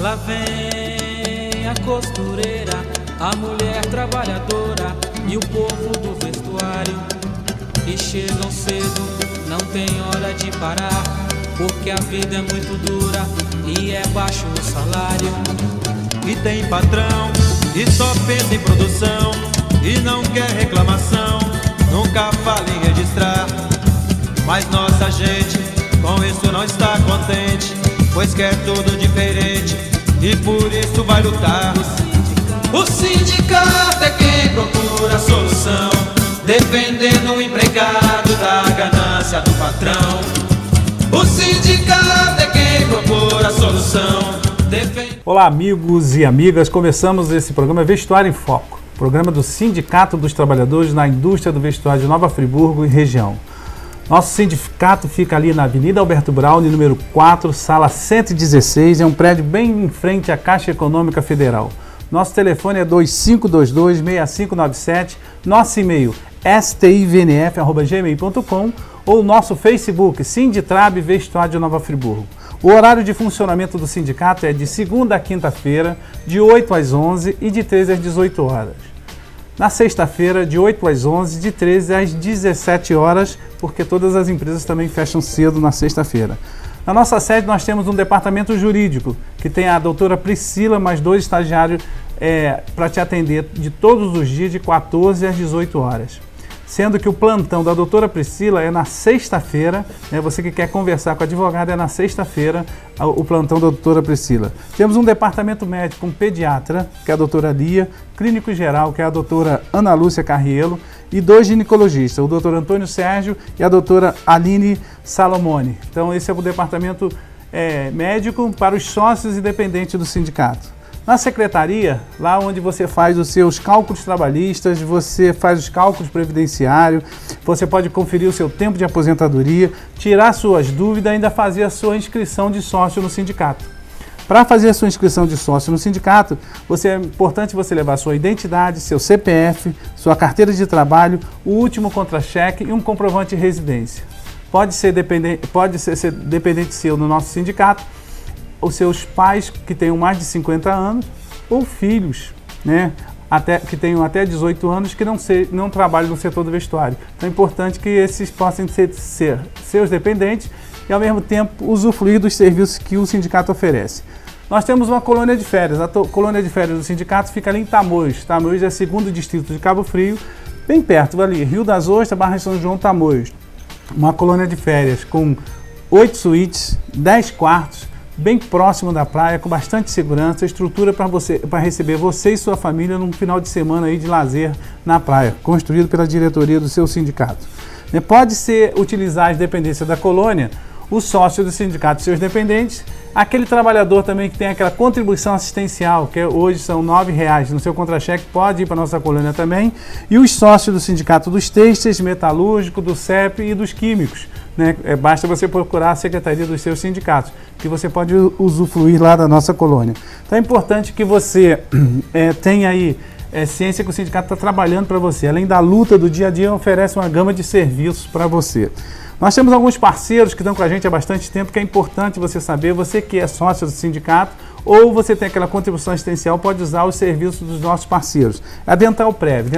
Lá vem a costureira, a mulher trabalhadora e o povo do vestuário. E chegam cedo, não tem hora de parar, porque a vida é muito dura e é baixo o salário. E tem patrão que só pensa em produção e não quer reclamação, nunca fala em registrar. Mas nossa gente com isso não está contente, pois quer tudo diferente e por isso vai lutar. O sindicato é quem procura a solução, defendendo o empregado da ganância do patrão. O sindicato é quem procura a solução. Olá amigos e amigas, começamos esse programa Vestuário em Foco, programa do Sindicato dos Trabalhadores na Indústria do Vestuário de Nova Friburgo e região. Nosso sindicato fica ali na Avenida Alberto Braune, número 4, sala 116, é um prédio bem em frente à Caixa Econômica Federal. Nosso telefone é 2522-6597, nosso e-mail stivnf@gmail.com ou nosso Facebook Sinditrab Vestuário de Nova Friburgo. O horário de funcionamento do sindicato é de segunda a quinta-feira, de 8 às 11 e de 13 às 18 horas. Na sexta-feira, de 8 às 11, de 13 às 17 horas, porque todas as empresas também fecham cedo na sexta-feira. Na nossa sede nós temos um departamento jurídico, que tem a doutora Priscila, mais 2 estagiários para te atender de todos os dias, de 14 às 18 horas. Sendo que o plantão da doutora Priscila é na sexta-feira, né? Você que quer conversar com a advogada, é na sexta-feira o plantão da doutora Priscila. Temos um departamento médico, um pediatra, que é a doutora Lia, clínico geral, que é a doutora Ana Lúcia Carrielo, e 2 ginecologistas, o doutor Antônio Sérgio e a doutora Aline Salomone. Então esse é o departamento médico para os sócios e dependentes do sindicato. Na secretaria, lá onde você faz os seus cálculos trabalhistas, você faz os cálculos previdenciários, você pode conferir o seu tempo de aposentadoria, tirar suas dúvidas e ainda fazer a sua inscrição de sócio no sindicato. Para fazer a sua inscrição de sócio no sindicato, é importante você levar sua identidade, seu CPF, sua carteira de trabalho, o último contra-cheque e um comprovante de residência. Pode ser dependente seu no nosso sindicato, os seus pais que tenham mais de 50 anos ou filhos, né, que tenham até 18 anos que não trabalham no setor do vestuário. Então é importante que esses possam ser seus dependentes e ao mesmo tempo usufruir dos serviços que o sindicato oferece. Nós temos uma colônia de férias. A colônia de férias do sindicato fica ali em Tamoios. Tamoios é o 2º distrito de Cabo Frio, bem perto ali, Rio das Ostras, Barra São João, Tamoios. Uma colônia de férias com 8 suítes, 10 quartos, bem próximo da praia, com bastante segurança, estrutura para receber você e sua família num final de semana aí de lazer na praia, construído pela diretoria do seu sindicato. Pode-se utilizar as dependências da colônia, o sócio do sindicato e seus dependentes, aquele trabalhador também que tem aquela contribuição assistencial, que hoje são R$ 9,00 no seu contra-cheque, pode ir para a nossa colônia também, e os sócios do sindicato dos têxteis, metalúrgico, do CEP e dos químicos. Basta você procurar a secretaria dos seus sindicatos, que você pode usufruir lá da nossa colônia. Então é importante que você tenha aí ciência que o sindicato está trabalhando para você. Além da luta do dia a dia, oferece uma gama de serviços para você. Nós temos alguns parceiros que estão com a gente há bastante tempo, que é importante você saber, você que é sócio do sindicato, ou você tem aquela contribuição assistencial, pode usar os serviços dos nossos parceiros. A Dental Prev.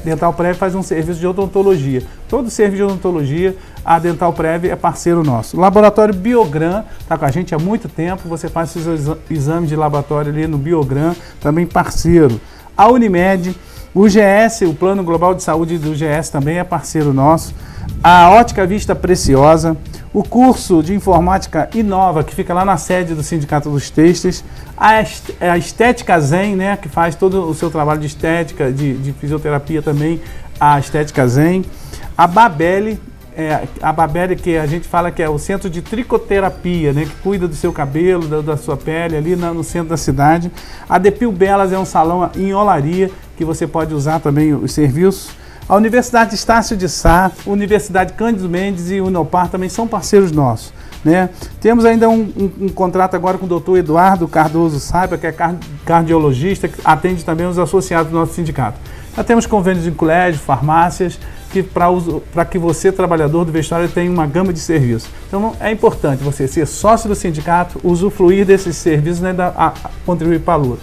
Dental Prev faz um serviço de odontologia. Todo serviço de odontologia, a Dental Prev é parceiro nosso. O Laboratório Biogram está com a gente há muito tempo, você faz seus exames de laboratório ali no Biogram, também parceiro. A Unimed, o GS, o Plano Global de Saúde do GS também é parceiro nosso. A Ótica Vista Preciosa, o curso de Informática Inova, que fica lá na sede do Sindicato dos Têxteis, a Estética Zen, né, que faz todo o seu trabalho de estética, de fisioterapia também, a Estética Zen, a Babelli, que a gente fala que é o centro de tricoterapia, né, que cuida do seu cabelo, da sua pele, ali no centro da cidade. A Depil Belas é um salão em olaria, que você pode usar também os serviços. A Universidade Estácio de Sá, Universidade Cândido Mendes e Unopar também são parceiros nossos, né? Temos ainda um contrato agora com o doutor Eduardo Cardoso Saiba, que é cardiologista, que atende também os associados do nosso sindicato. Nós temos convênios em colégio, farmácias, que para que você, trabalhador do vestuário, tenha uma gama de serviços. Então é importante você ser sócio do sindicato, usufruir desses serviços e ainda contribuir para a luta.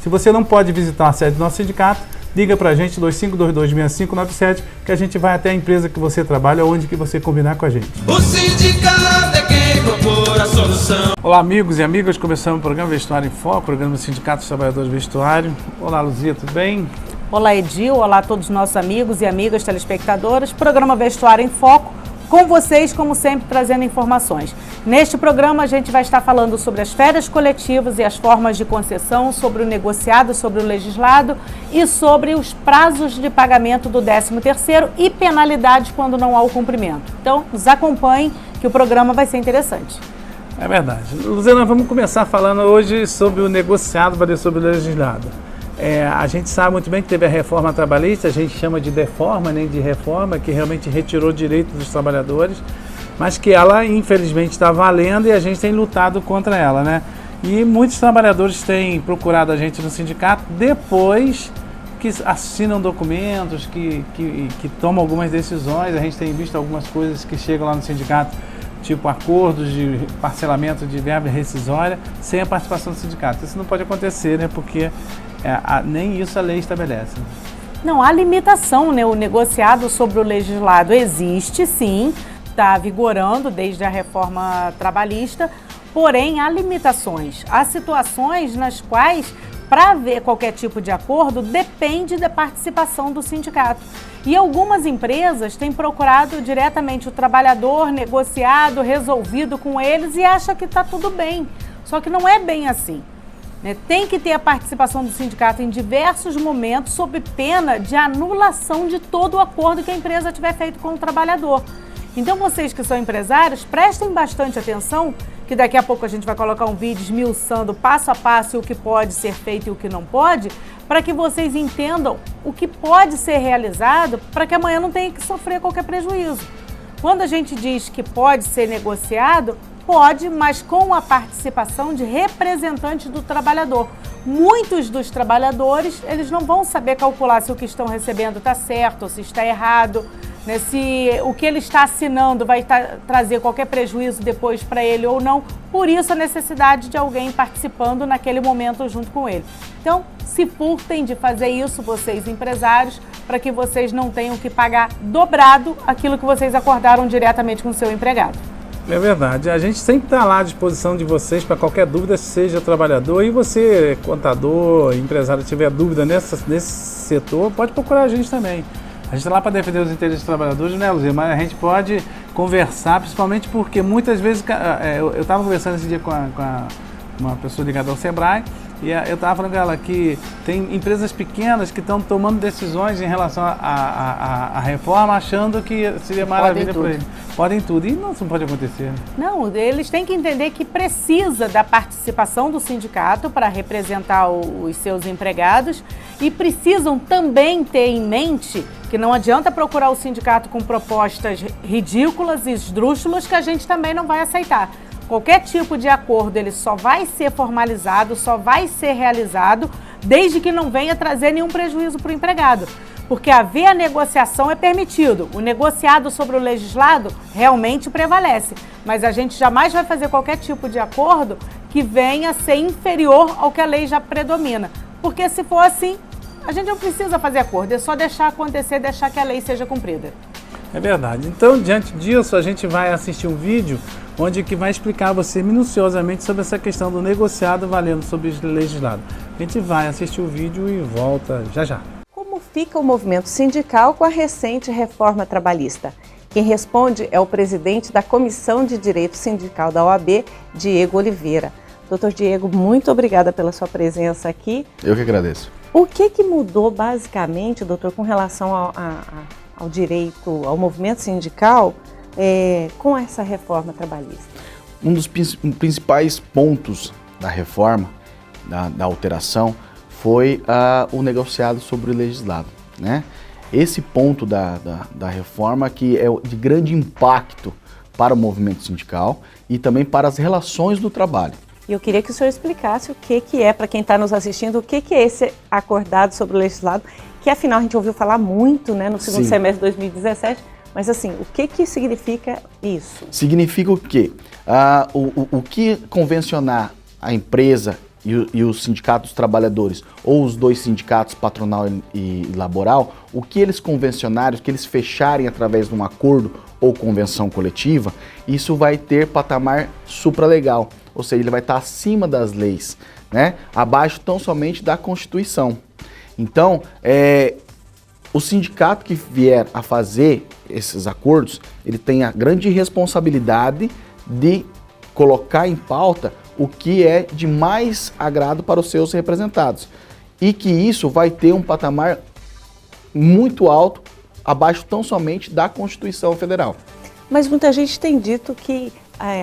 Se você não pode visitar a sede do nosso sindicato, liga para a gente, 2522-6597, que a gente vai até a empresa que você trabalha, onde que você combinar com a gente. O sindicato é quem propor a solução. Olá, amigos e amigas, começamos o programa Vestuário em Foco, programa do Sindicato dos Trabalhadores do Vestuário. Olá, Luzia, tudo bem? Olá, Edil, olá a todos os nossos amigos e amigas telespectadoras. Programa Vestuário em Foco, com vocês, como sempre, trazendo informações. Neste programa, a gente vai estar falando sobre as férias coletivas e as formas de concessão, sobre o negociado, sobre o legislado e sobre os prazos de pagamento do 13º e penalidades quando não há o cumprimento. Então, nos acompanhem que o programa vai ser interessante. É verdade. Luzia, nós vamos começar falando hoje sobre o negociado, sobre o legislado. A gente sabe muito bem que teve a reforma trabalhista, a gente chama de deforma, nem de reforma, que realmente retirou direitos dos trabalhadores, mas que ela, infelizmente, está valendo e a gente tem lutado contra ela, né? E muitos trabalhadores têm procurado a gente no sindicato depois que assinam documentos, que tomam algumas decisões. A gente tem visto algumas coisas que chegam lá no sindicato, tipo acordos de parcelamento de verba rescisória, sem a participação do sindicato. Isso não pode acontecer, né? Porque nem isso a lei estabelece. Não, há limitação, né? O negociado sobre o legislado existe, sim, está vigorando desde a reforma trabalhista, porém há limitações. Há situações nas quais, para haver qualquer tipo de acordo, depende da participação do sindicato. E algumas empresas têm procurado diretamente o trabalhador, negociado, resolvido com eles e acha que está tudo bem. Só que não é bem assim. Tem que ter a participação do sindicato em diversos momentos, sob pena de anulação de todo o acordo que a empresa tiver feito com o trabalhador. Então, vocês que são empresários, prestem bastante atenção, que daqui a pouco a gente vai colocar um vídeo esmiuçando passo a passo o que pode ser feito e o que não pode, para que vocês entendam o que pode ser realizado, para que amanhã não tenha que sofrer qualquer prejuízo. Quando a gente diz que pode ser negociado, pode, mas com a participação de representantes do trabalhador. Muitos dos trabalhadores, eles não vão saber calcular se o que estão recebendo está certo ou se está errado, né? Se o que ele está assinando vai trazer qualquer prejuízo depois para ele ou não. Por isso a necessidade de alguém participando naquele momento junto com ele. Então, se furtem de fazer isso, vocês empresários, para que vocês não tenham que pagar dobrado aquilo que vocês acordaram diretamente com o seu empregado. É verdade, a gente sempre está lá à disposição de vocês para qualquer dúvida, seja trabalhador, e você, contador, empresário, tiver dúvida nesse setor, pode procurar a gente também. A gente está lá para defender os interesses dos trabalhadores, né, Luzia? Mas a gente pode conversar, principalmente porque muitas vezes, eu estava conversando esse dia com uma pessoa ligada ao Sebrae, e eu estava falando com ela que tem empresas pequenas que estão tomando decisões em relação à reforma, achando que seria maravilha para eles. Podem tudo. E não pode acontecer. Não, eles têm que entender que precisa da participação do sindicato para representar os seus empregados e precisam também ter em mente que não adianta procurar o sindicato com propostas ridículas e esdrúxulas que a gente também não vai aceitar. Qualquer tipo de acordo, ele só vai ser formalizado, só vai ser realizado, desde que não venha trazer nenhum prejuízo para o empregado. Porque haver a negociação é permitido. O negociado sobre o legislado realmente prevalece. Mas a gente jamais vai fazer qualquer tipo de acordo que venha a ser inferior ao que a lei já predomina. Porque se for assim, a gente não precisa fazer acordo, é só deixar acontecer, deixar que a lei seja cumprida. É verdade. Então, diante disso, a gente vai assistir um vídeo onde que vai explicar a você minuciosamente sobre essa questão do negociado valendo sobre o legislado. A gente vai assistir o vídeo e volta já já. Como fica o movimento sindical com a recente reforma trabalhista? Quem responde é o presidente da Comissão de Direito Sindical da OAB, Diego Oliveira. Doutor Diego, muito obrigada pela sua presença aqui. Eu que agradeço. O que mudou basicamente, doutor, com relação ao direito, ao movimento sindical com essa reforma trabalhista? Um dos principais pontos da reforma, da alteração, foi o negociado sobre o legislado, né? Esse ponto da reforma que é de grande impacto para o movimento sindical e também para as relações do trabalho. E eu queria que o senhor explicasse o que é, para quem está nos assistindo, o que é esse acordado sobre o legislado, que afinal a gente ouviu falar muito, né, no segundo semestre de 2017, mas assim, o que significa isso? Significa o quê? O que convencionar a empresa e os sindicatos dos trabalhadores, ou os dois sindicatos, patronal e laboral, o que eles convencionarem, o que eles fecharem através de um acordo ou convenção coletiva, isso vai ter patamar supralegal, ou seja, ele vai estar acima das leis, né? Abaixo tão somente da Constituição. Então, o sindicato que vier a fazer esses acordos, ele tem a grande responsabilidade de colocar em pauta o que é de mais agrado para os seus representados. E que isso vai ter um patamar muito alto, abaixo tão somente da Constituição Federal. Mas muita gente tem dito que,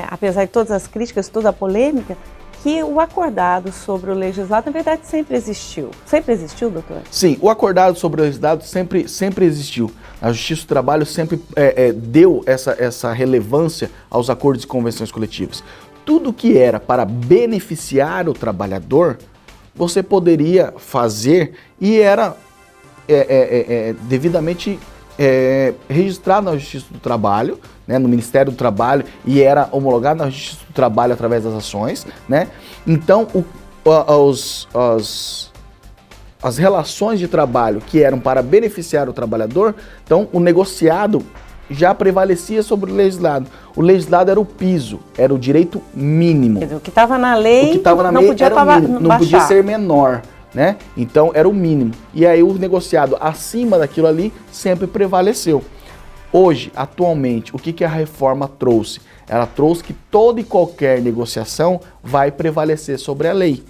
apesar de todas as críticas, toda a polêmica, que o acordado sobre o legislado, na verdade, sempre existiu. Sempre existiu, doutor? Sim, o acordado sobre o legislado sempre existiu. A Justiça do Trabalho sempre deu essa relevância aos acordos e convenções coletivas. Tudo que era para beneficiar o trabalhador, você poderia fazer e era devidamente registrado na Justiça do Trabalho, né, no Ministério do Trabalho, e era homologado na Justiça do Trabalho através das ações, né? Então, as relações de trabalho que eram para beneficiar o trabalhador, então o negociado já prevalecia sobre o legislado. O legislado era o piso, era o direito mínimo. O que estava na lei, não podia era o mínimo, não podia ser menor, né? Então era o mínimo. E aí o negociado acima daquilo ali sempre prevaleceu. Hoje, atualmente, o que a reforma trouxe? Ela trouxe que toda e qualquer negociação vai prevalecer sobre a lei.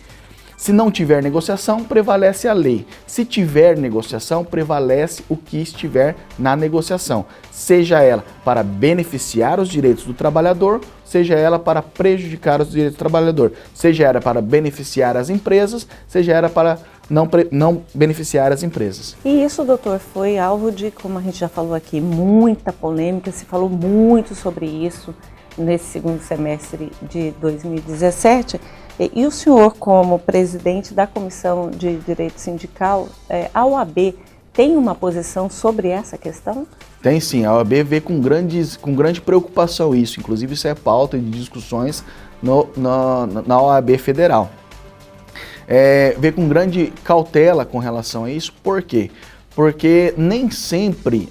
Se não tiver negociação, prevalece a lei. Se tiver negociação, prevalece o que estiver na negociação. Seja ela para beneficiar os direitos do trabalhador, seja ela para prejudicar os direitos do trabalhador. Seja ela para beneficiar as empresas, seja ela para não beneficiar as empresas. E isso, doutor, foi alvo de, como a gente já falou aqui, muita polêmica, se falou muito sobre isso nesse segundo semestre de 2017. E o senhor, como presidente da Comissão de Direito Sindical, a OAB tem uma posição sobre essa questão? Tem sim, a OAB vê com grande preocupação isso, inclusive isso é pauta de discussões na OAB Federal. Vê com grande cautela com relação a isso, por quê? Porque nem sempre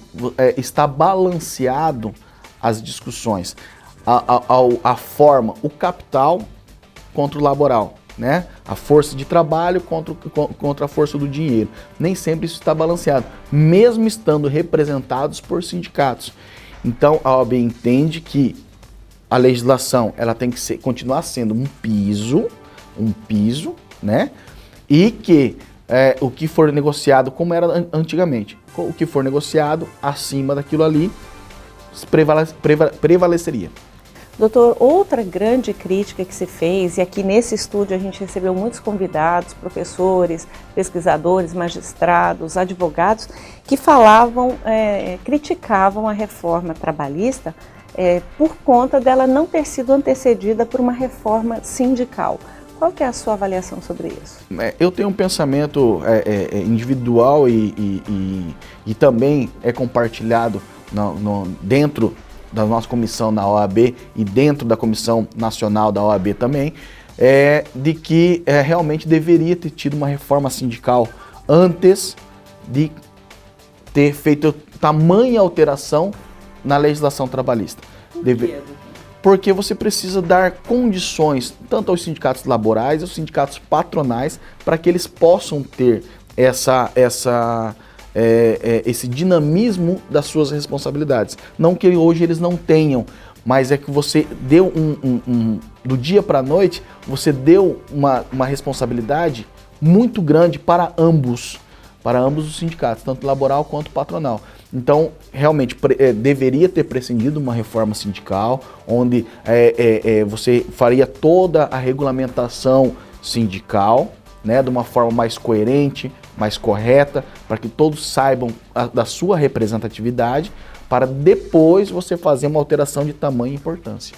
está balanceado as discussões, a forma, o capital contra o laboral, né? A força de trabalho contra a força do dinheiro. Nem sempre isso está balanceado, mesmo estando representados por sindicatos. Então a OAB entende que a legislação ela tem que continuar sendo um piso, né? E que o que for negociado, como era antigamente, o que for negociado acima daquilo ali prevaleceria. Doutor, outra grande crítica que se fez, e aqui nesse estúdio a gente recebeu muitos convidados, professores, pesquisadores, magistrados, advogados, que falavam, criticavam a reforma trabalhista por conta dela não ter sido antecedida por uma reforma sindical. Qual que é a sua avaliação sobre isso? Eu tenho um pensamento individual e também é compartilhado dentro da nossa comissão na OAB e dentro da comissão nacional da OAB também, de que realmente deveria ter tido uma reforma sindical antes de ter feito tamanha alteração na legislação trabalhista. Porque você precisa dar condições tanto aos sindicatos laborais, aos sindicatos patronais, para que eles possam ter esse dinamismo das suas responsabilidades. Não que hoje eles não tenham, mas é que você deu do dia para a noite, você deu uma responsabilidade muito grande para ambos os sindicatos, tanto laboral quanto patronal. Então, realmente, deveria ter prescindido uma reforma sindical, onde você faria toda a regulamentação sindical, né, de uma forma mais coerente, mais correta, para que todos saibam da sua representatividade, para depois você fazer uma alteração de tamanha importância.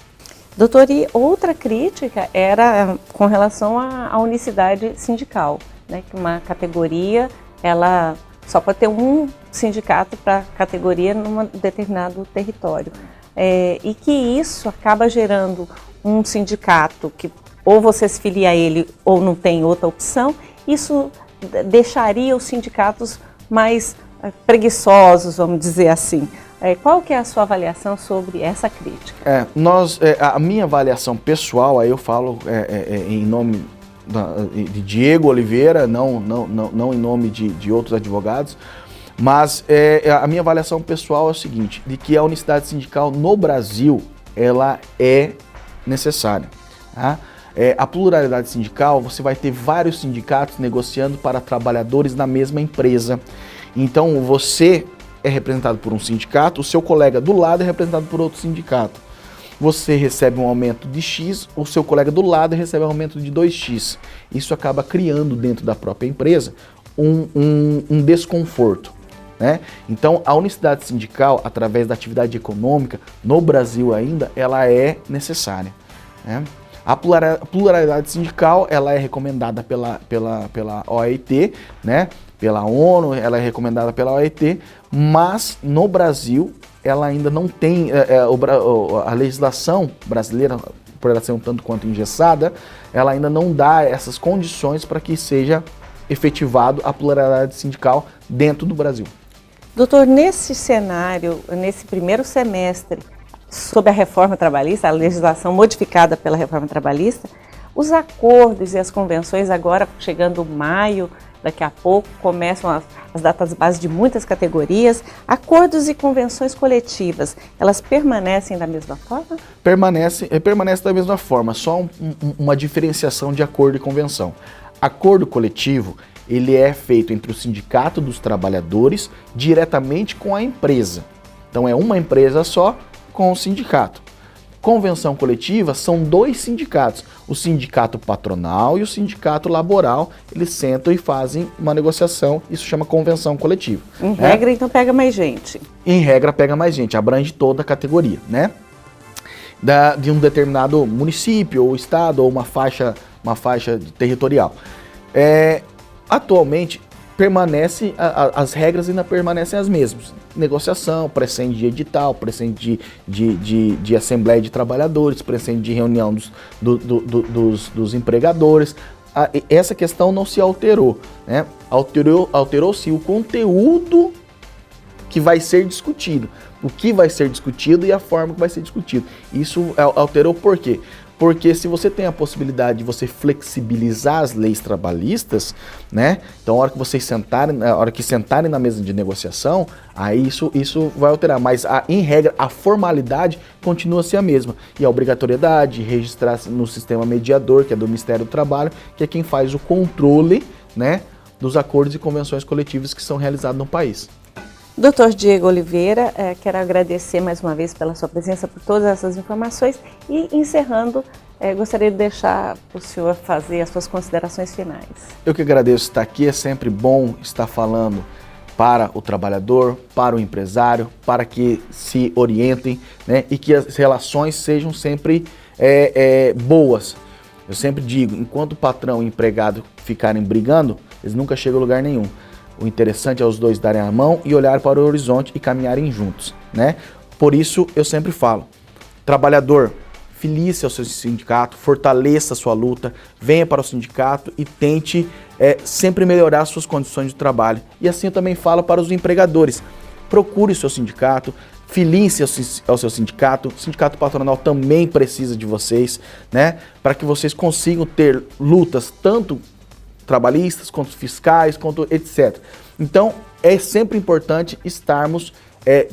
Doutor, e outra crítica era com relação à unicidade sindical, né? Que uma categoria, ela só pode ter um sindicato para categoria num determinado território. E que isso acaba gerando um sindicato que ou você se filia a ele ou não tem outra opção, isso deixaria os sindicatos mais preguiçosos, vamos dizer assim. Qual que é a sua avaliação sobre essa crítica? A minha avaliação pessoal, aí eu falo em nome de Diego Oliveira, não em nome de outros advogados, mas a minha avaliação pessoal é o seguinte, de que a unicidade sindical no Brasil, ela é necessária. Tá? A pluralidade sindical, você vai ter vários sindicatos negociando para trabalhadores na mesma empresa. Então você é representado por um sindicato, o seu colega do lado é representado por outro sindicato. Você recebe um aumento de X, o seu colega do lado recebe um aumento de 2X. Isso acaba criando dentro da própria empresa um desconforto, né? Então a unicidade sindical, através da atividade econômica, no Brasil ainda, ela é necessária, né? A pluralidade sindical, ela é recomendada pela OIT, né? Pela ONU, ela é recomendada pela OIT, mas no Brasil ela ainda não tem, a legislação brasileira, por ela ser um tanto quanto engessada, ela ainda não dá essas condições para que seja efetivado a pluralidade sindical dentro do Brasil. Doutor, nesse cenário, nesse primeiro semestre, sob a reforma trabalhista, a legislação modificada pela reforma trabalhista, os acordos e as convenções agora, chegando maio, daqui a pouco, começam as datas base de muitas categorias, acordos e convenções coletivas, elas permanecem da mesma forma? Permanece da mesma forma, só uma diferenciação de acordo e convenção. Acordo coletivo, ele é feito entre o sindicato dos trabalhadores diretamente com a empresa. Então é uma empresa só com o sindicato. Convenção coletiva são dois sindicatos, o sindicato patronal e o sindicato laboral, eles sentam e fazem uma negociação, isso chama convenção coletiva. Em regra, então pega mais gente. Em regra, pega mais gente, abrange toda a categoria, né? De um determinado município ou estado ou uma faixa territorial. Atualmente, as regras ainda permanecem as mesmas. Negociação, presente de edital, presente de assembleia de trabalhadores, presente de reunião dos empregadores. Essa questão não se alterou, né? Alterou-se o conteúdo que vai ser discutido. O que vai ser discutido e a forma que vai ser discutido. Isso alterou por quê? Porque se você tem a possibilidade de você flexibilizar as leis trabalhistas, né? Então, a hora que sentarem na mesa de negociação, aí isso vai alterar. Mas, em regra, a formalidade continua a ser a mesma. E a obrigatoriedade de registrar no sistema mediador, que é do Ministério do Trabalho, que é quem faz o controle, né, dos acordos e convenções coletivas que são realizados no país. Doutor Diego Oliveira, quero agradecer mais uma vez pela sua presença, por todas essas informações e, encerrando, gostaria de deixar o senhor fazer as suas considerações finais. Eu que agradeço estar aqui, é sempre bom estar falando para o trabalhador, para o empresário, para que se orientem, né, e que as relações sejam sempre boas. Eu sempre digo, enquanto o patrão e o empregado ficarem brigando, eles nunca chegam a lugar nenhum. O interessante é os dois darem a mão e olhar para o horizonte e caminharem juntos, né? Por isso eu sempre falo, trabalhador, filie-se ao seu sindicato, fortaleça a sua luta, venha para o sindicato e tente sempre melhorar suas condições de trabalho. E assim eu também falo para os empregadores, procure o seu sindicato, filie-se ao seu sindicato, o sindicato patronal também precisa de vocês, né? Para que vocês consigam ter lutas tanto trabalhistas, quanto fiscais, quanto etc. Então, é sempre importante estarmos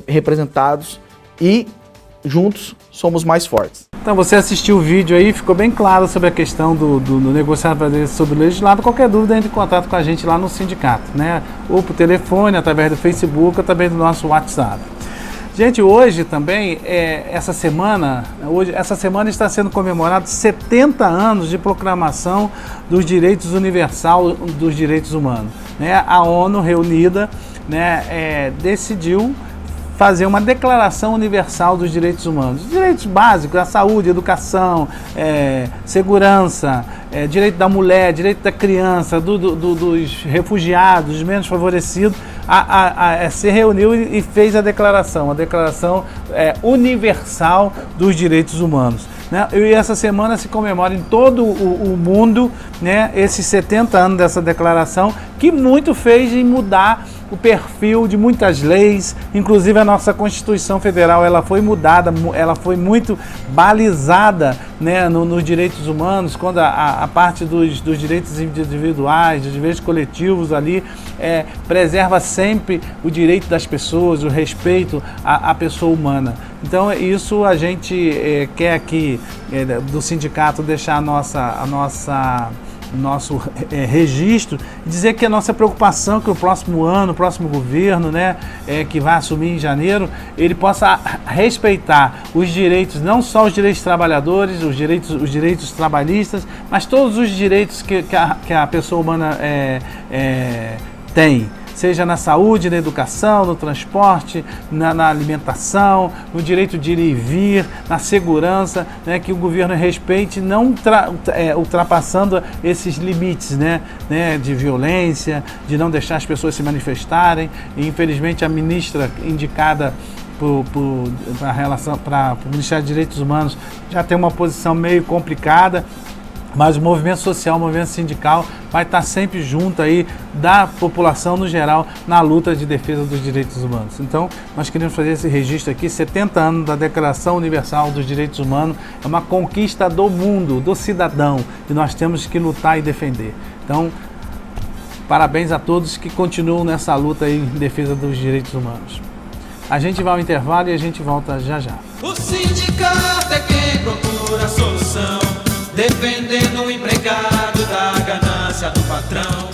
representados e juntos somos mais fortes. Então, você assistiu o vídeo aí, ficou bem claro sobre a questão do negociado sobre o legislado. Qualquer dúvida, entre em contato com a gente lá no sindicato, né? Ou por telefone, através do Facebook, através do nosso WhatsApp. Gente, hoje também, essa semana está sendo comemorado 70 anos de proclamação dos direitos universal dos direitos humanos. Né? A ONU reunida, né, decidiu fazer uma declaração universal dos direitos humanos. Direitos básicos, a saúde, a educação, segurança, direito da mulher, direito da criança, dos refugiados, dos menos favorecidos, se reuniu e fez a declaração universal dos direitos humanos. Né? E essa semana se comemora em todo o mundo, né, esses 70 anos dessa declaração, que muito fez em mudar o perfil de muitas leis, inclusive a nossa Constituição Federal, ela foi mudada, ela foi muito balizada, né, nos direitos humanos, quando a parte dos direitos individuais, dos direitos coletivos ali, preserva sempre o direito das pessoas, o respeito à pessoa humana. Então isso a gente quer aqui do sindicato deixar nosso registro, dizer que a nossa preocupação que o próximo ano, o próximo governo, né, que vai assumir em janeiro, ele possa respeitar os direitos, não só os direitos trabalhadores, os direitos trabalhistas, mas todos os direitos que a pessoa humana tem. Seja na saúde, na educação, no transporte, na alimentação, no direito de ir e vir, na segurança, né, que o governo respeite, não ultrapassando esses limites, né, de violência, de não deixar as pessoas se manifestarem. E, infelizmente, a ministra indicada para o Ministério dos Direitos Humanos já tem uma posição meio complicada. Mas o movimento social, o movimento sindical vai estar sempre junto aí da população no geral na luta de defesa dos direitos humanos. Então, nós queremos fazer esse registro aqui, 70 anos da Declaração Universal dos Direitos Humanos, é uma conquista do mundo, do cidadão, e nós temos que lutar e defender. Então, parabéns a todos que continuam nessa luta aí em defesa dos direitos humanos. A gente vai ao intervalo e a gente volta já já. O sindicato é quem procura a solução, defendendo o empregado da ganância do patrão.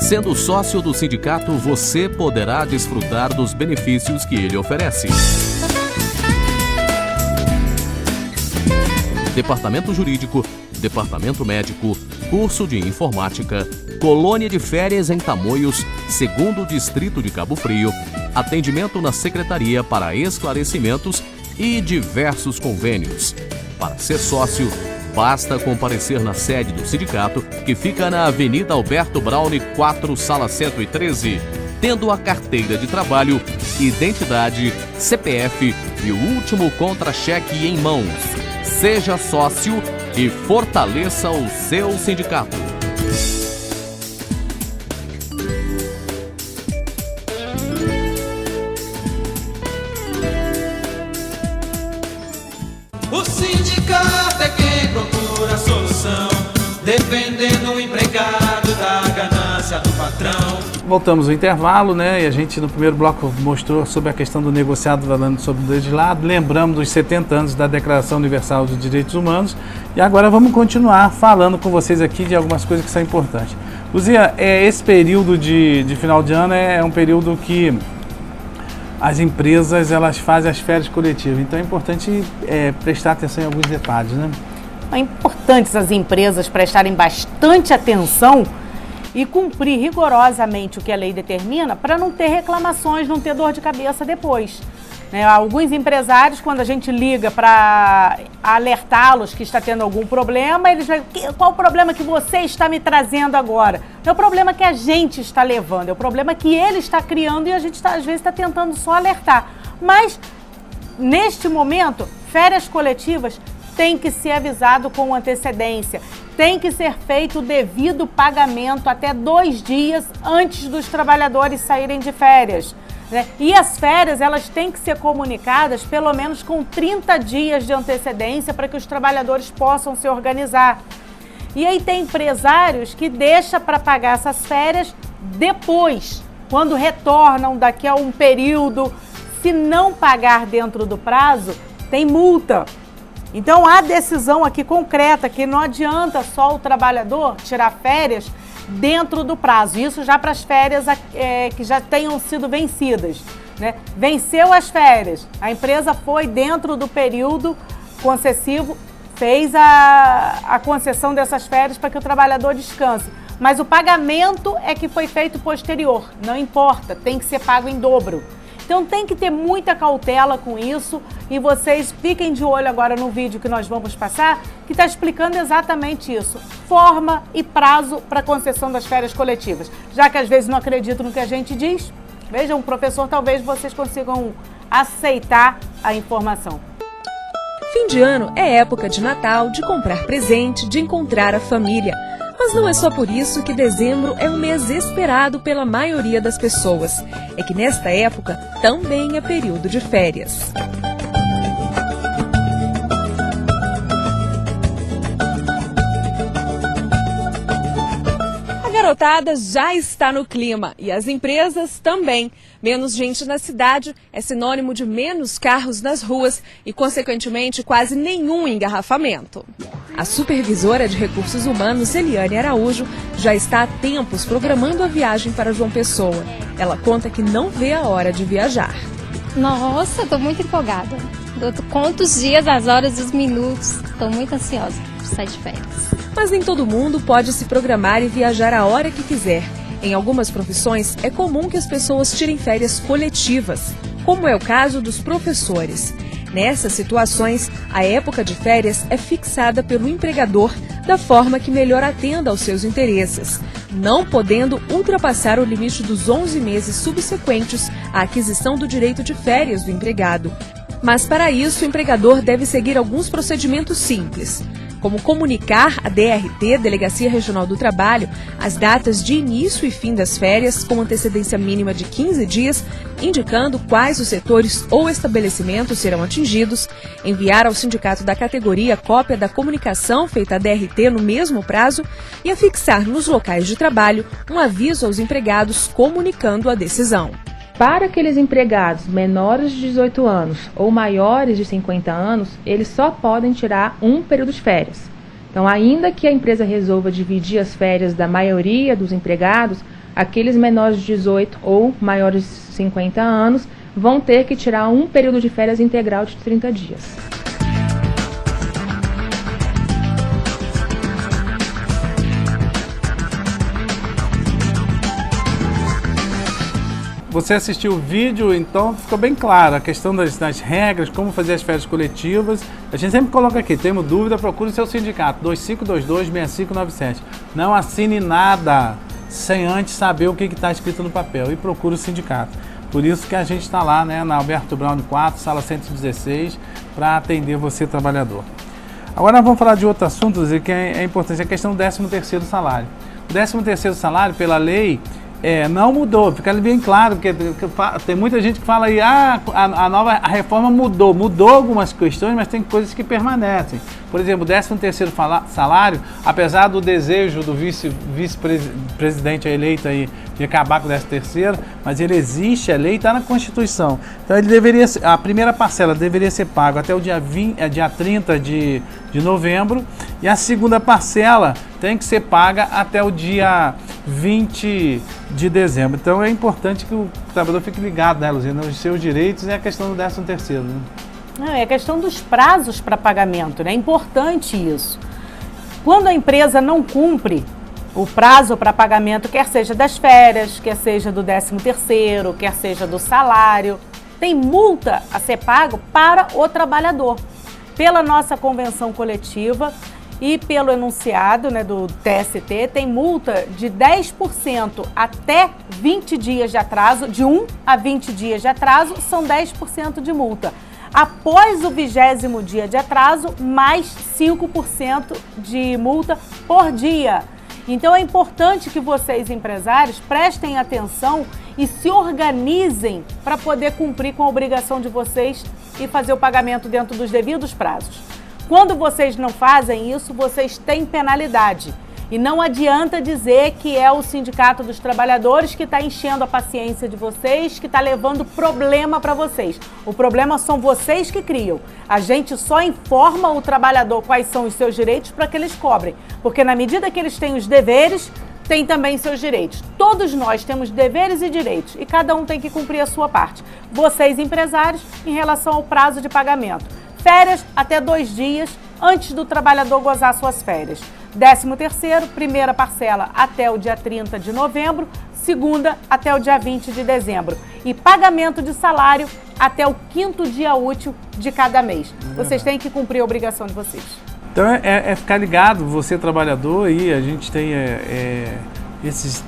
Sendo sócio do sindicato, você poderá desfrutar dos benefícios que ele oferece. Departamento Jurídico, Departamento Médico, curso de Informática, colônia de férias em Tamoios, 2º Distrito de Cabo Frio, atendimento na Secretaria para esclarecimentos e diversos convênios. Para ser sócio, basta comparecer na sede do sindicato, que fica na Avenida Alberto Braune 4, Sala 113, tendo a carteira de trabalho, identidade, CPF e o último contra-cheque em mãos. Seja sócio e fortaleça o seu sindicato. O sindicato é quem procura a solução, defendendo o empregado da ganância do patrão. Voltamos ao intervalo, né? E a gente no primeiro bloco mostrou sobre a questão do negociado, falando sobre o legislado, lembramos dos 70 anos da Declaração Universal dos Direitos Humanos, e agora vamos continuar falando com vocês aqui de algumas coisas que são importantes. Luzia, esse período de final de ano é um período que as empresas elas fazem as férias coletivas, então é importante prestar atenção em alguns detalhes, né? É importante as empresas prestarem bastante atenção e cumprir rigorosamente o que a lei determina para não ter reclamações, não ter dor de cabeça depois. Alguns empresários, quando a gente liga para alertá-los que está tendo algum problema, eles dizem, qual o problema que você está me trazendo agora? Não é o problema que a gente está levando, é o problema que ele está criando e a gente às vezes está tentando só alertar. Mas, neste momento, férias coletivas tem que ser avisado com antecedência, tem que ser feito o devido pagamento até 2 dias antes dos trabalhadores saírem de férias. E as férias, elas têm que ser comunicadas pelo menos com 30 dias de antecedência para que os trabalhadores possam se organizar. E aí tem empresários que deixam para pagar essas férias depois, quando retornam daqui a um período. Se não pagar dentro do prazo, tem multa. Então há decisão aqui concreta que não adianta só o trabalhador tirar férias dentro do prazo, isso já para as férias que já tenham sido vencidas, né? Venceu as férias, a empresa foi dentro do período concessivo, fez a concessão dessas férias para que o trabalhador descanse. mas o pagamento é que foi feito posterior. Não importa, tem que ser pago em dobro. Então tem que ter muita cautela com isso e vocês fiquem de olho agora no vídeo que nós vamos passar, que está explicando exatamente isso. Forma e prazo para concessão das férias coletivas. Já que às vezes não acreditam no que a gente diz, vejam, professor, talvez vocês consigam aceitar a informação. Fim de ano é época de Natal, de comprar presente, de encontrar a família. Mas não é só por isso que dezembro é um mês esperado pela maioria das pessoas. É que nesta época também é período de férias. A garotada já está no clima e as empresas também. Menos gente na cidade é sinônimo de menos carros nas ruas e, consequentemente, quase nenhum engarrafamento. A supervisora de recursos humanos, Eliane Araújo, já está há tempos programando a viagem para João Pessoa. Ela conta que não vê a hora de viajar. Nossa, estou muito empolgada. Eu conto os dias, as horas, os minutos. Estou muito ansiosa por sair de férias. Mas nem todo mundo pode se programar e viajar a hora que quiser. Em algumas profissões, é comum que as pessoas tirem férias coletivas, como é o caso dos professores. Nessas situações, a época de férias é fixada pelo empregador da forma que melhor atenda aos seus interesses, não podendo ultrapassar o limite dos 11 meses subsequentes à aquisição do direito de férias do empregado. Mas para isso, o empregador deve seguir alguns procedimentos simples, como comunicar à DRT, Delegacia Regional do Trabalho, as datas de início e fim das férias, com antecedência mínima de 15 dias, indicando quais os setores ou estabelecimentos serão atingidos, enviar ao sindicato da categoria cópia da comunicação feita à DRT no mesmo prazo e afixar nos locais de trabalho um aviso aos empregados comunicando a decisão. Para aqueles empregados menores de 18 anos ou maiores de 50 anos, eles só podem tirar um período de férias. Então, ainda que a empresa resolva dividir as férias da maioria dos empregados, aqueles menores de 18 ou maiores de 50 anos vão ter que tirar um período de férias integral de 30 dias. Você assistiu o vídeo, então ficou bem claro a questão das regras, como fazer as férias coletivas. A gente sempre coloca aqui, temos dúvida, procure seu sindicato, 2522-6597. Não assine nada sem antes saber o que está escrito no papel e procure o sindicato. Por isso que a gente está lá, né, na Alberto Brown 4, sala 116, para atender você, trabalhador. Agora nós vamos falar de outro assunto, que é importante, a questão do 13º salário. O 13º salário, pela lei, não mudou, fica bem claro, porque tem muita gente que fala aí, a reforma mudou algumas questões, mas tem coisas que permanecem. Por exemplo, o 13º salário, apesar do desejo do vice-presidente eleito aí de acabar com o 13º, mas ele existe, a lei está na Constituição. Então ele deveria, a primeira parcela deveria ser paga até o dia 30 de novembro e a segunda parcela tem que ser paga até o dia 20 de dezembro. Então é importante que o trabalhador fique ligado, né, Luzia, nos seus direitos e a questão do 13º, né? É a questão dos prazos para pagamento, né? É importante isso. Quando a empresa não cumpre o prazo para pagamento, quer seja das férias, quer seja do 13º, quer seja do salário, tem multa a ser pago para o trabalhador. Pela nossa convenção coletiva e pelo enunciado, né, do TST, tem multa de 10% até 20 dias de atraso, de 1 a 20 dias de atraso, são 10% de multa. Após o 20º dia de atraso, mais 5% de multa por dia. Então é importante que vocês, empresários, prestem atenção e se organizem para poder cumprir com a obrigação de vocês e fazer o pagamento dentro dos devidos prazos. Quando vocês não fazem isso, vocês têm penalidade. E não adianta dizer que é o Sindicato dos Trabalhadores que está enchendo a paciência de vocês, que está levando problema para vocês. O problema são vocês que criam. A gente só informa o trabalhador quais são os seus direitos para que eles cobrem. Porque na medida que eles têm os deveres, tem também seus direitos. Todos nós temos deveres e direitos e cada um tem que cumprir a sua parte. Vocês, empresários, em relação ao prazo de pagamento. Férias até 2 dias antes do trabalhador gozar suas férias. 13º, primeira parcela até o dia 30 de novembro, segunda até o dia 20 de dezembro. E pagamento de salário até o 5º dia útil de cada mês. Vocês têm que cumprir a obrigação de vocês. Então é ficar ligado, você trabalhador, e a gente tem esses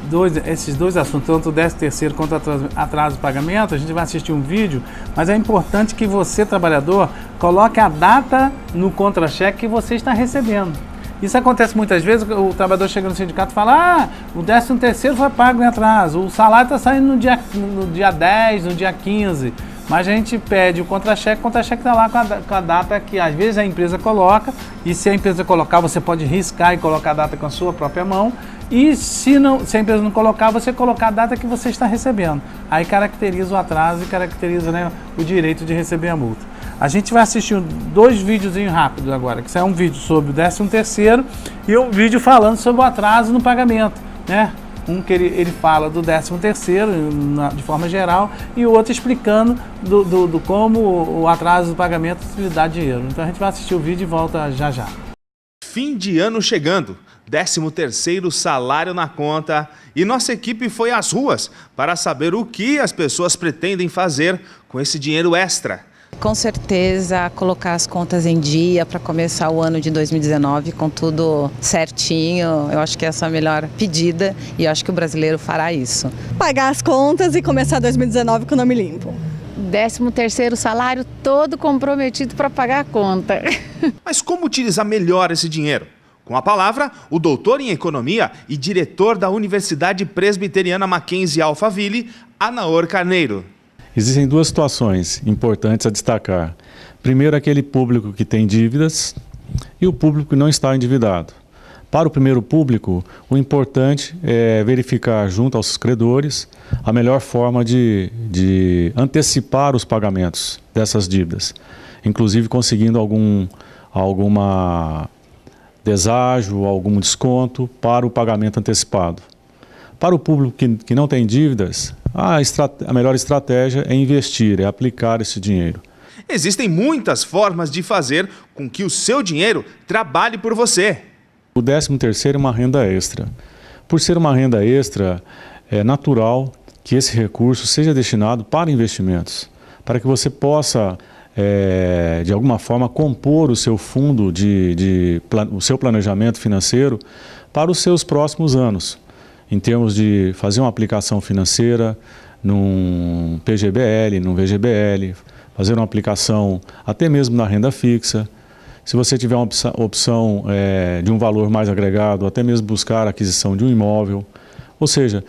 dois assuntos, tanto o 13º quanto o atraso de pagamento. A gente vai assistir um vídeo, mas é importante que você, trabalhador, coloque a data no contra-cheque que você está recebendo. Isso acontece muitas vezes, o trabalhador chega no sindicato e fala: o 13º foi pago em atraso, o salário está saindo no dia 10, no dia 15, mas a gente pede o contra-cheque está lá com a data que às vezes a empresa coloca, e se a empresa colocar, você pode riscar e colocar a data com a sua própria mão, e se a empresa não colocar, você colocar a data que você está recebendo. Aí caracteriza o atraso e caracteriza, né, o direito de receber a multa. A gente vai assistir 2 videozinhos rápidos agora, que é um vídeo sobre o 13º e um vídeo falando sobre o atraso no pagamento, né? Um que ele fala do 13º de forma geral, e o outro explicando do como o atraso do pagamento lhe dá dinheiro. Então a gente vai assistir o vídeo e volta já já. Fim de ano chegando, 13º salário na conta, e nossa equipe foi às ruas para saber o que as pessoas pretendem fazer com esse dinheiro extra. Com certeza, colocar as contas em dia para começar o ano de 2019 com tudo certinho. Eu acho que essa é a melhor pedida e eu acho que o brasileiro fará isso. Pagar as contas e começar 2019 com o nome limpo. 13º salário todo comprometido para pagar a conta. Mas como utilizar melhor esse dinheiro? Com a palavra, o doutor em economia e diretor da Universidade Presbiteriana Mackenzie Alphaville, Anaor Carneiro. Existem 2 situações importantes a destacar. Primeiro, aquele público que tem dívidas e o público que não está endividado. Para o primeiro público, o importante é verificar junto aos credores a melhor forma de antecipar os pagamentos dessas dívidas, inclusive conseguindo alguma deságio, algum desconto para o pagamento antecipado. Para o público que não tem dívidas, a melhor estratégia é investir, é aplicar esse dinheiro. Existem muitas formas de fazer com que o seu dinheiro trabalhe por você. O 13º é uma renda extra. Por ser uma renda extra, é natural que esse recurso seja destinado para investimentos, para que você possa, de alguma forma, compor o seu fundo, o seu planejamento financeiro para os seus próximos anos, em termos de fazer uma aplicação financeira num PGBL, num VGBL, fazer uma aplicação até mesmo na renda fixa. Se você tiver uma opção de um valor mais agregado, até mesmo buscar a aquisição de um imóvel. Ou seja,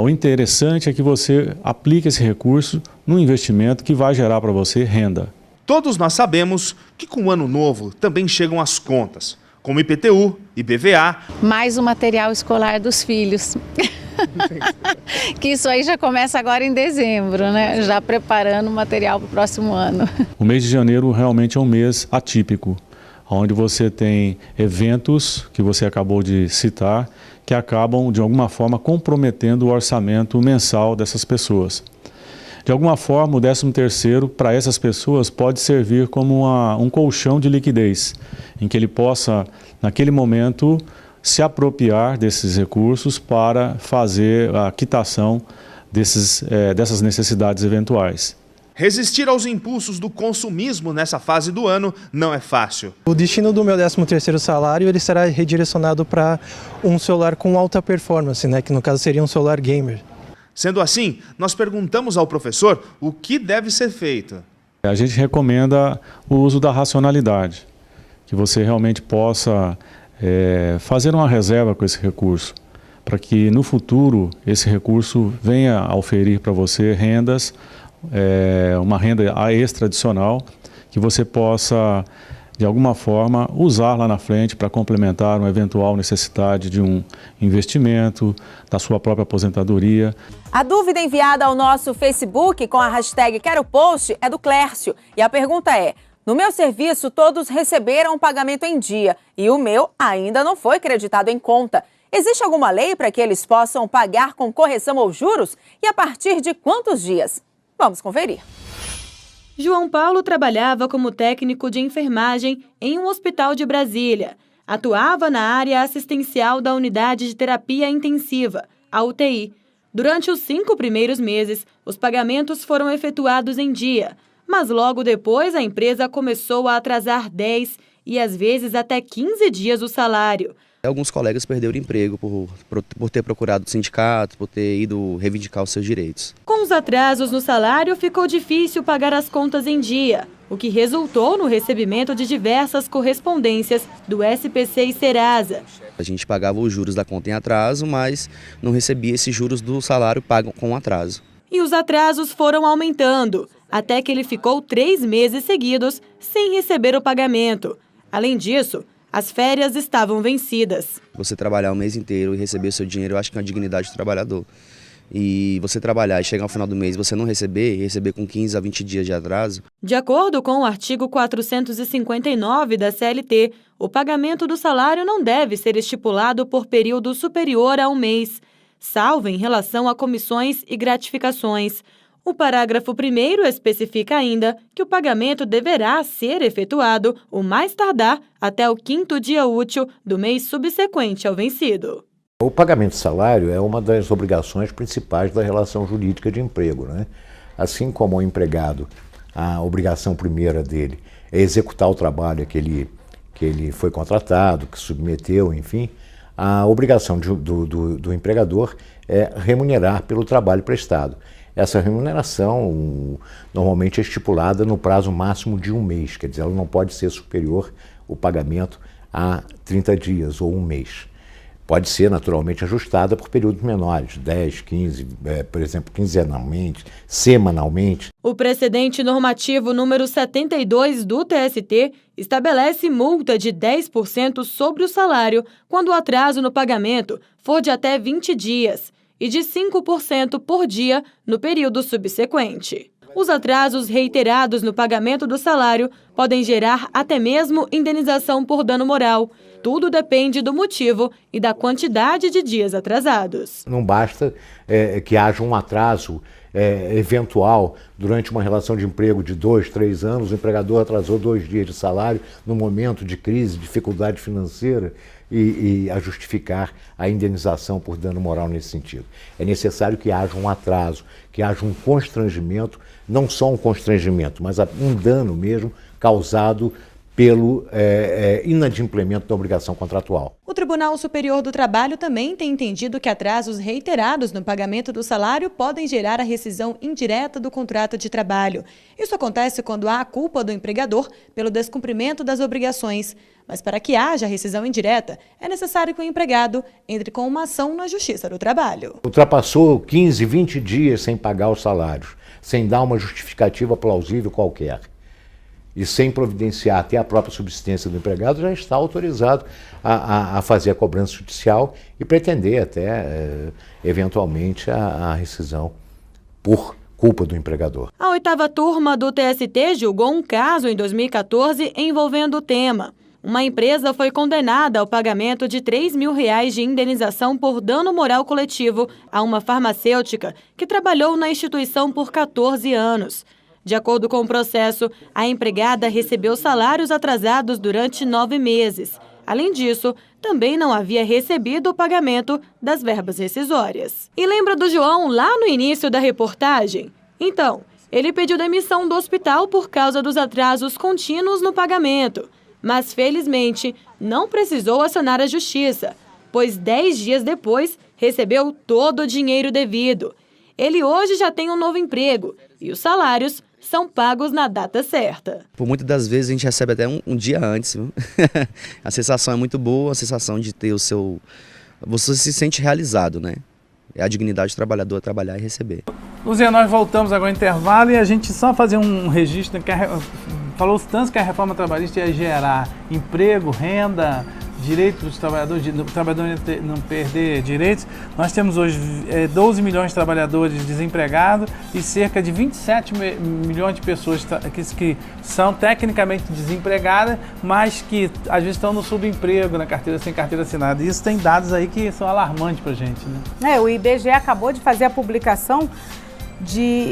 o interessante é que você aplique esse recurso num investimento que vai gerar para você renda. Todos nós sabemos que com o ano novo também chegam as contas, como IPTU, IPVA. Mais o material escolar dos filhos. Que isso aí já começa agora em dezembro, né? Já preparando o material para o próximo ano. O mês de janeiro realmente é um mês atípico, onde você tem eventos que você acabou de citar, que acabam de alguma forma comprometendo o orçamento mensal dessas pessoas. De alguma forma, o 13º para essas pessoas pode servir como um colchão de liquidez, em que ele possa, naquele momento, se apropriar desses recursos para fazer a quitação dessas necessidades eventuais. Resistir aos impulsos do consumismo nessa fase do ano não é fácil. O destino do meu 13º salário ele será redirecionado para um celular com alta performance, né, que no caso seria um celular gamer. Sendo assim, nós perguntamos ao professor o que deve ser feito. A gente recomenda o uso da racionalidade, que você realmente possa fazer uma reserva com esse recurso, para que no futuro esse recurso venha a oferir para você rendas, uma renda extra adicional, que você possa de alguma forma usar lá na frente para complementar uma eventual necessidade de um investimento, da sua própria aposentadoria. A dúvida enviada ao nosso Facebook com a hashtag Quero Post é do Clércio. E a pergunta é: no meu serviço todos receberam o pagamento em dia e o meu ainda não foi creditado em conta. Existe alguma lei para que eles possam pagar com correção ou juros? E a partir de quantos dias? Vamos conferir. João Paulo trabalhava como técnico de enfermagem em um hospital de Brasília. Atuava na área assistencial da unidade de terapia intensiva, a UTI. Durante os 5 primeiros meses, os pagamentos foram efetuados em dia, mas logo depois a empresa começou a atrasar 10 e às vezes até 15 dias o salário. Alguns colegas perderam o emprego por ter procurado o sindicato, por ter ido reivindicar os seus direitos. Com os atrasos no salário, ficou difícil pagar as contas em dia, o que resultou no recebimento de diversas correspondências do SPC e Serasa. A gente pagava os juros da conta em atraso, mas não recebia esses juros do salário pago com atraso. E os atrasos foram aumentando, até que ele ficou 3 meses seguidos sem receber o pagamento. Além disso, as férias estavam vencidas. Você trabalhar o mês inteiro e receber o seu dinheiro, eu acho que é uma dignidade do trabalhador. E você trabalhar e chegar ao final do mês e você não receber com 15 a 20 dias de atraso. De acordo com o artigo 459 da CLT, o pagamento do salário não deve ser estipulado por período superior a 1 mês, salvo em relação a comissões e gratificações. O parágrafo 1º especifica ainda que o pagamento deverá ser efetuado, o mais tardar, até o 5º dia útil do mês subsequente ao vencido. O pagamento de salário é uma das obrigações principais da relação jurídica de emprego, né? Assim como o empregado, a obrigação primeira dele é executar o trabalho que ele foi contratado, que submeteu, enfim, a obrigação do empregador é remunerar pelo trabalho prestado. Essa remuneração normalmente é estipulada no prazo máximo de 1 mês, quer dizer, ela não pode ser superior o pagamento a 30 dias ou 1 mês. Pode ser naturalmente ajustada por períodos menores, 10, 15, por exemplo, quinzenalmente, semanalmente. O precedente normativo número 72 do TST estabelece multa de 10% sobre o salário quando o atraso no pagamento for de até 20 dias. E de 5% por dia no período subsequente. Os atrasos reiterados no pagamento do salário podem gerar até mesmo indenização por dano moral. Tudo depende do motivo e da quantidade de dias atrasados. Não basta que haja um atraso eventual durante uma relação de emprego de 2, 3 anos, o empregador atrasou 2 dias de salário no momento de crise, dificuldade financeira, e a justificar a indenização por dano moral nesse sentido. É necessário que haja um atraso, que haja um constrangimento, não só um constrangimento, mas um dano mesmo causado pelo inadimplemento da obrigação contratual. O Tribunal Superior do Trabalho também tem entendido que atrasos reiterados no pagamento do salário podem gerar a rescisão indireta do contrato de trabalho. Isso acontece quando há a culpa do empregador pelo descumprimento das obrigações. Mas para que haja rescisão indireta, é necessário que o empregado entre com uma ação na Justiça do Trabalho. Ultrapassou 15, 20 dias sem pagar os salários, sem dar uma justificativa plausível qualquer, e sem providenciar até a própria subsistência do empregado, já está autorizado a fazer a cobrança judicial e pretender até, eventualmente, a rescisão por culpa do empregador. A 8ª turma do TST julgou um caso em 2014 envolvendo o tema. Uma empresa foi condenada ao pagamento de R$3 mil de indenização por dano moral coletivo a uma farmacêutica que trabalhou na instituição por 14 anos. De acordo com o processo, a empregada recebeu salários atrasados durante 9 meses. Além disso, também não havia recebido o pagamento das verbas rescisórias. E lembra do João lá no início da reportagem? Então, ele pediu demissão do hospital por causa dos atrasos contínuos no pagamento. Mas, felizmente, não precisou acionar a justiça, pois 10 dias depois recebeu todo o dinheiro devido. Ele hoje já tem um novo emprego e os salários são pagos na data certa. Por muitas das vezes a gente recebe até um dia antes. Viu? A sensação é muito boa, a sensação de ter o seu... Você se sente realizado, né? É a dignidade do trabalhador trabalhar e receber. Luzia, nós voltamos agora ao intervalo e a gente só fazer um registro que falou tanto que a reforma trabalhista ia gerar emprego, renda, direitos dos trabalhadores, do trabalhador não perder direitos. Nós temos hoje 12 milhões de trabalhadores desempregados e cerca de 27 milhões de pessoas que são tecnicamente desempregadas, mas que às vezes estão no subemprego, na carteira, sem carteira assinada. Isso tem dados aí que são alarmantes para a gente, né? O IBGE acabou de fazer a publicação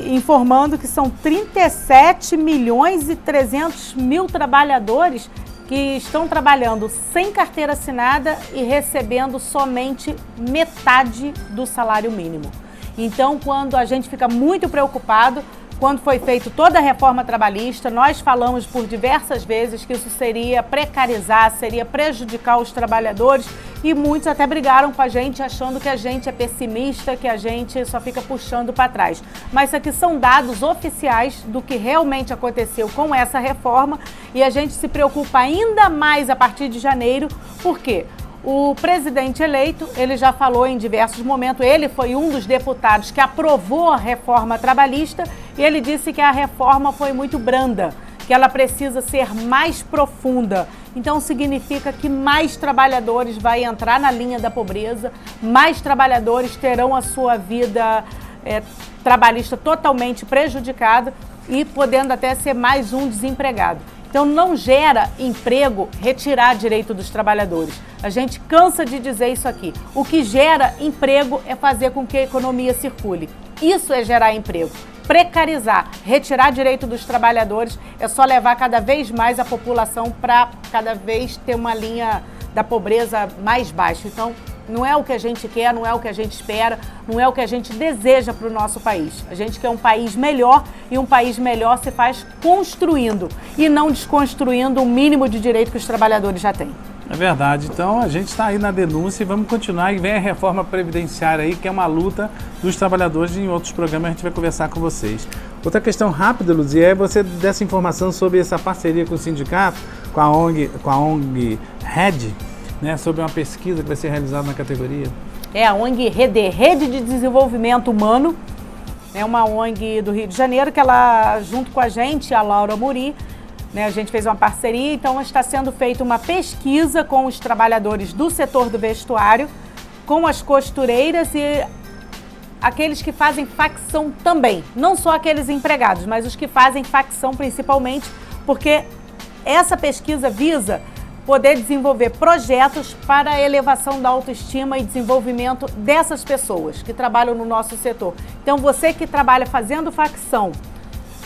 informando que são 37 milhões e 300 mil trabalhadores que estão trabalhando sem carteira assinada e recebendo somente metade do salário mínimo. Então, quando a gente fica muito preocupado, quando foi feita toda a reforma trabalhista, nós falamos por diversas vezes que isso seria precarizar, seria prejudicar os trabalhadores e muitos até brigaram com a gente achando que a gente é pessimista, que a gente só fica puxando para trás. Mas isso aqui são dados oficiais do que realmente aconteceu com essa reforma e a gente se preocupa ainda mais a partir de janeiro, por quê? O presidente eleito, ele já falou em diversos momentos, ele foi um dos deputados que aprovou a reforma trabalhista e ele disse que a reforma foi muito branda, que ela precisa ser mais profunda. Então significa que mais trabalhadores vão entrar na linha da pobreza, mais trabalhadores terão a sua vida trabalhista totalmente prejudicada e podendo até ser mais um desempregado. Então não gera emprego retirar direito dos trabalhadores. A gente cansa de dizer isso aqui. O que gera emprego é fazer com que a economia circule. Isso é gerar emprego. Precarizar, retirar direito dos trabalhadores é só levar cada vez mais a população para cada vez ter uma linha da pobreza mais baixa. Então não é o que a gente quer, não é o que a gente espera, não é o que a gente deseja para o nosso país. A gente quer um país melhor e um país melhor se faz construindo e não desconstruindo o mínimo de direito que os trabalhadores já têm. É verdade. Então a gente está aí na denúncia e vamos continuar. E vem a reforma previdenciária aí, que é uma luta dos trabalhadores. Em outros programas a gente vai conversar com vocês. Outra questão rápida, Luzia, é você dessa informação sobre essa parceria com o sindicato, com a ONG RED, né, sobre uma pesquisa que vai ser realizada na categoria. É a ONG Rede de Desenvolvimento Humano, é uma ONG do Rio de Janeiro que ela, junto com a gente, a Laura Muri, né, a gente fez uma parceria, então está sendo feita uma pesquisa com os trabalhadores do setor do vestuário, com as costureiras e aqueles que fazem facção também, não só aqueles empregados, mas os que fazem facção principalmente, porque essa pesquisa visa poder desenvolver projetos para a elevação da autoestima e desenvolvimento dessas pessoas que trabalham no nosso setor. Então você que trabalha fazendo facção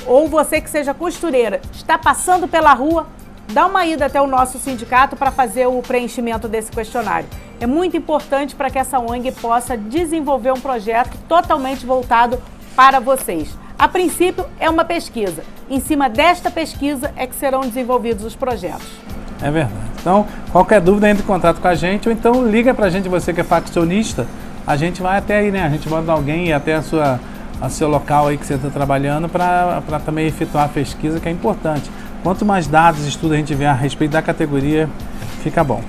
ou você que seja costureira, está passando pela rua, dá uma ida até o nosso sindicato para fazer o preenchimento desse questionário. É muito importante para que essa ONG possa desenvolver um projeto totalmente voltado para vocês. A princípio é uma pesquisa. Em cima desta pesquisa é que serão desenvolvidos os projetos. É verdade. Então, qualquer dúvida, entre em contato com a gente ou então liga pra gente, você que é faccionista, a gente vai até aí, né? A gente manda alguém ir até a seu local aí que você está trabalhando para também efetuar a pesquisa, que é importante. Quanto mais dados e estudos a gente tiver a respeito da categoria, fica bom.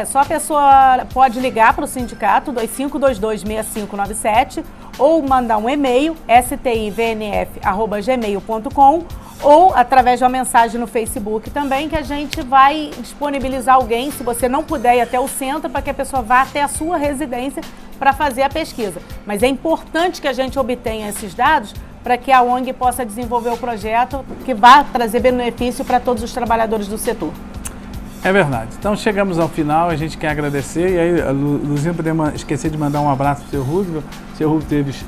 Só a pessoa pode ligar para o sindicato 25226597 ou mandar um e-mail stivnf@gmail.com ou através de uma mensagem no Facebook também, que a gente vai disponibilizar alguém, se você não puder ir até o centro, para que a pessoa vá até a sua residência para fazer a pesquisa. Mas é importante que a gente obtenha esses dados para que a ONG possa desenvolver o projeto que vai trazer benefício para todos os trabalhadores do setor. É verdade. Então chegamos ao final, a gente quer agradecer. E aí, Luzinha, podemos esquecer de mandar um abraço para o seu Roosevelt.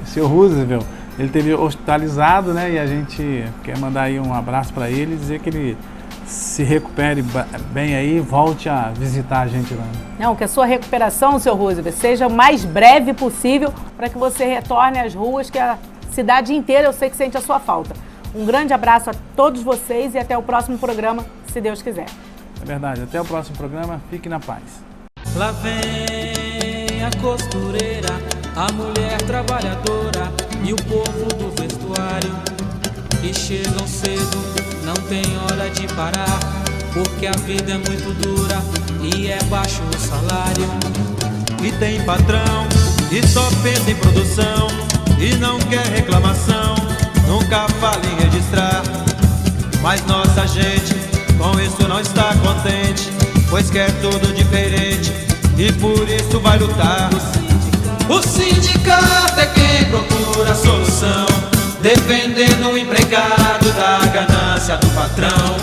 Seu Roosevelt, ele esteve hospitalizado, né? E a gente quer mandar aí um abraço para ele e dizer que ele se recupere bem aí e volte a visitar a gente lá. Não, que a sua recuperação, seu Roosevelt, seja o mais breve possível para que você retorne às ruas, que a cidade inteira eu sei que sente a sua falta. Um grande abraço a todos vocês e até o próximo programa, se Deus quiser. É verdade. Até o próximo programa. Fique na paz. Lá vem a costureira, a mulher trabalhadora e o povo do vestuário. E chegam cedo, não tem hora de parar, porque a vida é muito dura e é baixo o salário. E tem patrão e só pensa em produção e não quer reclamação, nunca fala em registrar. Mas nossa gente com isso não está contente, pois quer tudo diferente e por isso vai lutar. O sindicato é quem procura a solução, defendendo o empregado da ganância do patrão.